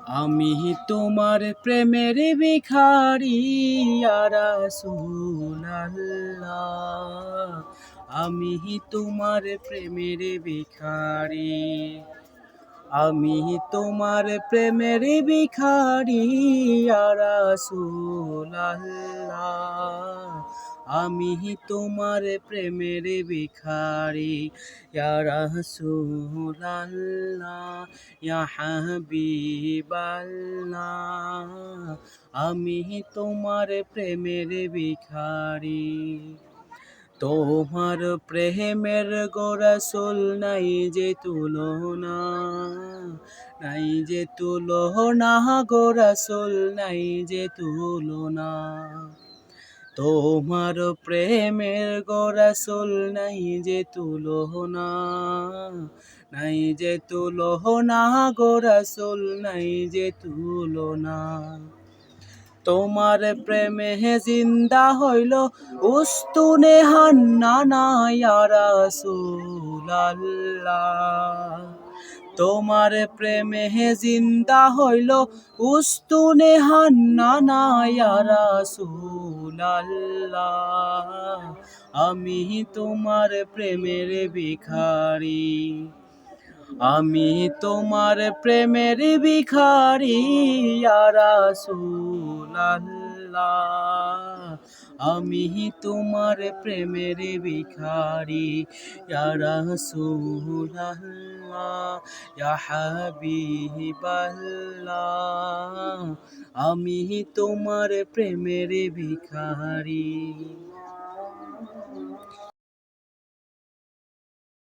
আমি তোমার প্রেমের ভিখারি ইয়া রাসূলুল্লাহ। আমি তোমার প্রেমের ভিখারি, আমি তোমার প্রেমের ভিখারি ইয়া রাসূলুল্লাহ। আমি তোমার প্রেমের ভিখারি ইয়া রাসূলুল্লাহ, ইয়া হাবিবাল্লাহ। আমি তোমার প্রেমের ভিখারি। তোমার প্রেমের গো রাসূল নাই যে তুলনা, নাই যে তুলনা গো রাসূল নাই যে তুলনা। তোমার প্রেমের গো রাসূল নাই যে তুলনা, নাই যে তুলনা গো রাসূল নাই যে তুলনা। তোমার প্রেমে জিন্দা হইল উস্তুনে হান্নানা ইয়া রাসূলুল্লাহ। তোমার প্রেমে জিন্দা হইল উস্তুনে হান্নানা ইয়া রাসূলুল্লাহ। আমি তোমার প্রেমের ভিখারি, আমি তোমার প্রেমের ভিখারি ইয়া রাসূলুল্লাহ। আমি তোমার প্রেমের ভিখারি ইয়া রাসূলুল্লাহ, ইয়া হাবিবাল্লাহ। আমি তোমার প্রেমের ভিখারি।